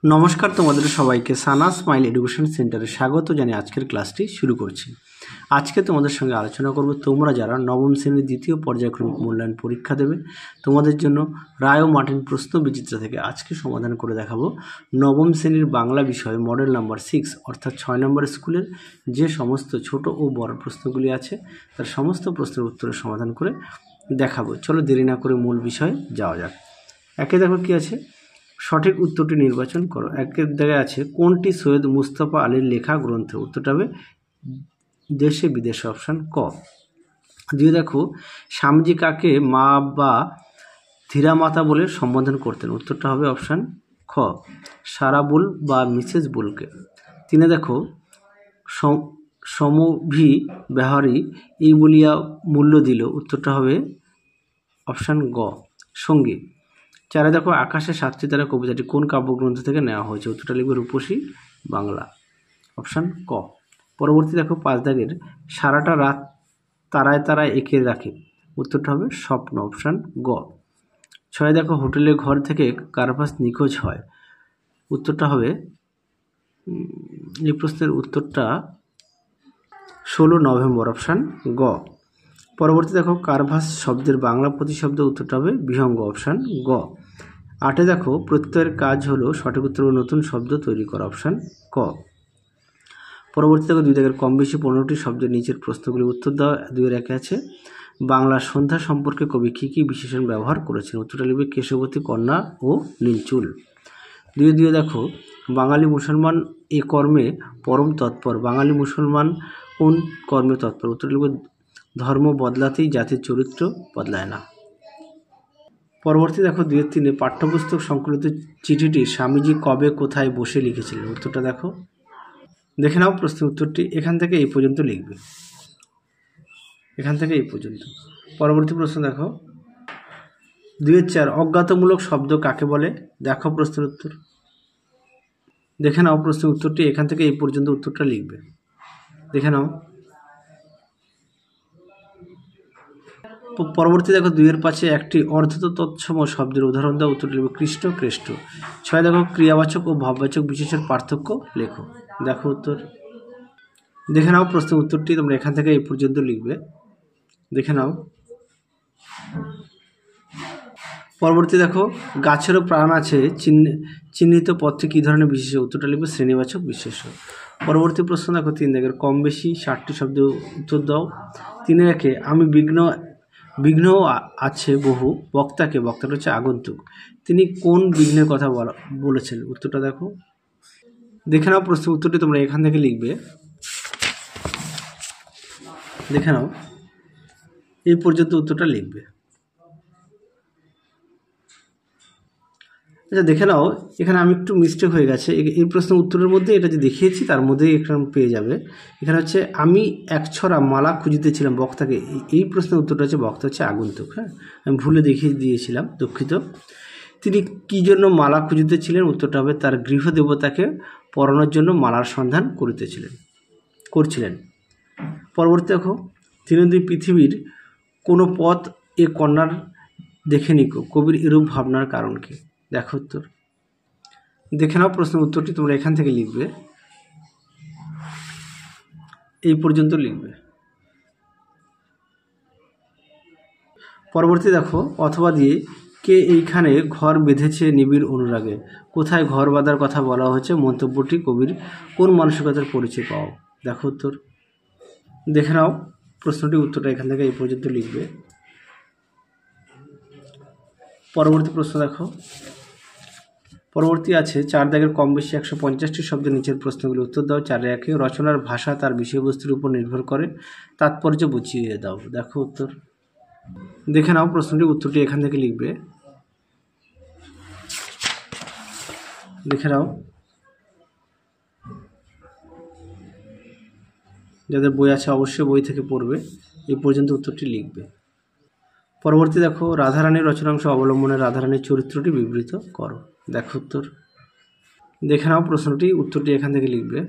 নমস্কার, তোমাদের সবাইকে সানা স্মাইল এডুকেশন সেন্টারে স্বাগত জানিয়ে আজকের ক্লাসটি শুরু করছি। আজকে তোমাদের সঙ্গে আলোচনা করব তোমরা যারা নবম শ্রেণীর দ্বিতীয় পর্যায়ক্রমিক মূল্যায়ন পরীক্ষা দেবে তোমাদের জন্য রায় ও মার্টিন প্রশ্ন বিচিত্রা থেকে আজকে সমাধান করে দেখাবো নবম শ্রেণীর বাংলা বিষয়ে মডেল নাম্বার 6 অর্থাৎ 6 নম্বর স্কুলের যে সমস্ত ছোট ও বড় প্রশ্নগুলি আছে তার সমস্ত প্রশ্নের উত্তরের সমাধান করে দেখাবো। চলো দেরি না করে মূল বিষয়ে যাওয়া যাক। একে দেখো কি আছে, সঠিক উত্তরটি নির্বাচন করো। একের জায়গায় আছে কোনটি সৈয়দ মুস্তফা আলীর লেখা গ্রন্থ, উত্তরটা হবে দেশে বিদেশে, অপশান ক। দিয়ে দেখো স্বামীজি কাকে মা বা ধীরামাতা বলে সম্বোধন করতেন, উত্তরটা হবে অপশান খ সারাবুল বা মিসেস বুলকে। তিনে দেখো সমভি বেহারি এই বলিয়া মূল্য দিল, উত্তরটা হবে অপশান গ সঙ্গীত। চারে দেখো আকাশে সাতটি তারা কবিতাটি কোন কাব্যগ্রন্থ থেকে নেওয়া হয়েছে, উত্তরটা লিখবে রূপসী বাংলা, অপশান ক। পরবর্তী দেখো 5 দাগের সারাটা রাত তারায় তারায় এঁকে রাখে, উত্তরটা হবে স্বপ্ন, অপশান গ। 6 দেখো হোটেলের ঘর থেকে কার্পাস নিখোঁজ হয়, উত্তরটা হবে এই প্রশ্নের উত্তরটা 16 নভেম্বর, অপশান গ। পরবর্তী দেখো কার্ভাস শব্দের বাংলা প্রতিশব্দ, উত্তরটা হবে বিহঙ্গ, অপশান গ। 8 দেখো প্রত্যয়ের কাজ হলো সঠিক উত্তর নতুন শব্দ তৈরি করা, অপশান ক। পরবর্তী দেখো 2 দাগের কম বেশি 15টি শব্দের নিচের প্রশ্নগুলি উত্তর দেওয়া। 2-এর 1 আছে বাংলা সন্ধ্যা সম্পর্কে কবি কী কী বিশেষণ ব্যবহার করেছেন, উত্তরটা লিখবে কেশবতী কন্যা ও নীলচুল। 2 দেখো বাঙালি মুসলমান এ কর্মে পরম তৎপর, বাঙালি মুসলমান কোন কর্মে তৎপর, উত্তর লিখবে ধর্ম বদলাতেই জাতির চরিত্র বদলায় না। পরবর্তী দেখো 2-3 পাঠ্যপুস্তক সংকলিত চিঠিটি স্বামীজি কবে কোথায় বসে লিখেছিলেন, উত্তরটা দেখে নাও প্রশ্নের উত্তরটি। এখান থেকে এই পর্যন্ত লিখবে, এখান থেকে এই পর্যন্ত। পরবর্তী প্রশ্ন দেখো 2-4 অজ্ঞাতমূলক শব্দ কাকে বলে, দেখো প্রশ্নের উত্তর, দেখে নাও প্রশ্নের উত্তরটি। এখান থেকে এই পর্যন্ত উত্তরটা লিখবে, দেখে নাও। পরবর্তী দেখো 2-এর 5 একটি অর্ধতৎসম শব্দের উদাহরণ দাও, উত্তর লিখবে কৃষ্ণ কৃষ্ট। 6 দেখো ক্রিয়াবাচক ও ভাববাচক বিশেষের পার্থক্য লেখো, দেখো উত্তর, দেখে নাও প্রশ্নের উত্তরটি। তোমরা এখান থেকে এই পর্যন্ত লিখবে, দেখে নাও। পরবর্তী দেখো গাছেরও প্রাণ আছে চিহ্নিত পদটি কী ধরনের বিশেষ্য, উত্তরটা লিখবে শ্রেণীবাচক বিশেষ্য। পরবর্তী প্রশ্ন দেখো 3 দাগের কম বেশি 60টি শব্দ উত্তর দাও। 3-এর 1 আমি বিঘ্ন আছে বহু, বক্তাটা হচ্ছে আগন্তুক, তিনি কোন বিঘ্নের কথা বলেছেন, উত্তরটা দেখে নাও প্রশ্নের উত্তরটি। তোমরা এখান থেকে লিখবে, দেখে নাও এই পর্যন্ত উত্তরটা লিখবে। আচ্ছা দেখে নাও এখানে আমি একটু মিস্টেক হয়ে গেছে, এই প্রশ্নের উত্তরের মধ্যে এটা যে দেখিয়েছি তার মধ্যেই এখানে পেয়ে যাবে। এখানে হচ্ছে আমি এক ছড়া মালা খুঁজিতেছিলাম বক্তাকে, এই প্রশ্নের উত্তরটা হচ্ছে বক্তা হচ্ছে আগন্তুক। হ্যাঁ, আমি ভুলে দেখিয়ে দিয়েছিলাম, দুঃখিত। তিনি কী জন্য মালা খুঁজিতেছিলেন, উত্তরটা হবে তার গৃহদেবতাকে পরানোর জন্য মালার সন্ধান করছিলেন। পরবর্তী দেখো 3-2 পৃথিবীর কোনো পথ এ কন্যার দেখে নিকো, কবির এরূপ ভাবনার কারণ কি, দেখো উত্তর, দেখে নাও প্রশ্নের উত্তরটি। তোমরা এখান থেকে লিখবে, এই পর্যন্ত লিখবে। পরবর্তী দেখো অথবা দিয়ে কে এইখানে ঘর বেঁধেছে নিবিড় অনুরাগে, কোথায় ঘর বাঁধার কথা বলা হয়েছে, মন্তব্যটি কবির কোন মানসিকতার পরিচয় পাও, দেখো উত্তর, দেখে নাও প্রশ্নটি, উত্তরটা এখান থেকে এই পর্যন্ত লিখবে। পরবর্তী প্রশ্ন দেখো, পরবর্তী আছে 4 দাগের কম বেশি 150টি শব্দের নিচের প্রশ্নগুলি উত্তর দাও। 4-এর 1 রচনার ভাষা তার বিষয়বস্তুর উপর নির্ভর করে, তাৎপর্য বুঝিয়ে দাও, দেখো উত্তর, দেখে নাও প্রশ্নটি, উত্তরটি এখান থেকে লিখবে, দেখে নাও। যাদের বই আছে অবশ্যই বই থেকে পড়বে, এই পর্যন্ত উত্তরটি লিখবে। পরবর্তী দেখো রাধারানীর রচনাংশ অবলম্বনে রাধারানীর চরিত্রটি বিবৃত করো, দেখো উত্তর, দেখে নাও প্রশ্নটি, উত্তরটি এখান থেকে লিখবে,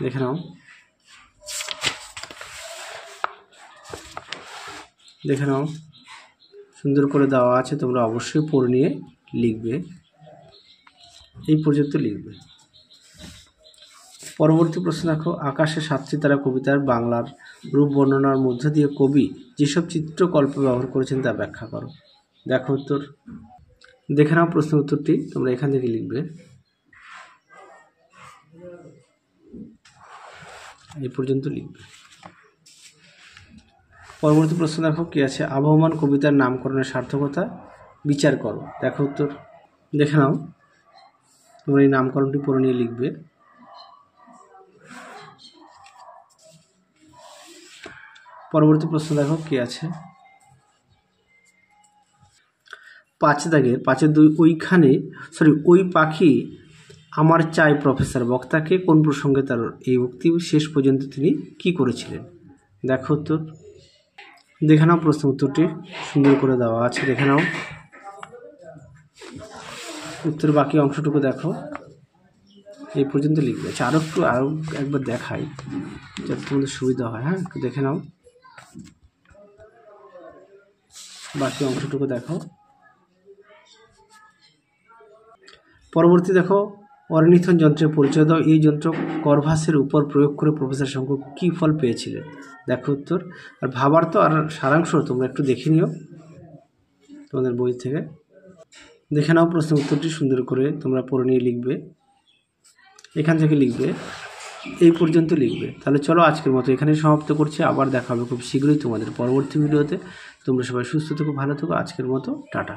দেখে নাও, দেখে নাও সুন্দর করে দেওয়া আছে, তোমরা অবশ্যই পড়ে নিয়ে লিখবে। এই পর্যন্ত লিখবে। পরবর্তী প্রশ্ন দেখো, আকাশে সাতটি তারা কবিতার বাংলার রূপ বর্ণনার মধ্য দিয়ে কবি যেসব চিত্রকল্প ব্যবহার করেছেন তা ব্যাখ্যা করো। দেখো উত্তর, দেখে নাও প্রশ্ন উত্তরটি, তোমরা এখান থেকে লিখবে। এই পর্যন্ত লিখবে। পরবর্তী প্রশ্ন দেখো কি আছে, আবহমান কবিতার নামকরণের সার্থকতা বিচার করো। দেখো উত্তর, দেখে নাও, তোমরা এই নামকরণটি পড়ে নিয়ে লিখবে। পরবর্তী প্রশ্ন দেখো কি আছে, 5 দাগের 5-2 ওইখানে ওই পাখি আমার চাই প্রফেসর বক্তাকে কোন প্রসঙ্গে তার এই উক্তি শেষ পর্যন্ত তিনি কি করেছিলেন। দেখো উত্তর, দেখে নাও প্রশ্ন উত্তরটি সুন্দর করে দেওয়া আছে, দেখে নাও উত্তর, বাকি অংশটুকু দেখো। এই পর্যন্ত লিখবে। আচ্ছা, আরও একবার দেখাই যাতে তোমাদের সুবিধা হয়। হ্যাঁ, একটু দেখে নাও, বাকি অংশটুকু দেখো। পরবর্তী দেখো, অর্নিথন যন্ত্রের পরিচয় দাও। এই যন্ত্র করভাসের উপর প্রয়োগ করে প্রফেসর শঙ্কু কী ফল পেয়েছিলেন। দেখো উত্তর, আর ভাবার তো আর সারাংশ তোমরা একটু দেখে নিও তোমাদের বই থেকে। দেখে নাও প্রশ্ন উত্তরটি সুন্দর করে তোমরা পড়ে নিয়ে লিখবে। এখান থেকে লিখবে, এই পর্যন্ত লিখবে। তাহলে চলো আজকের মতো এখানেই সমাপ্ত করছি, আবার দেখা হবে খুব শীঘ্রই তোমাদের পরবর্তী ভিডিওতে। তোমরা সবাই সুস্থ থেকো, ভালো থেকো। আজকের মতো টাটা।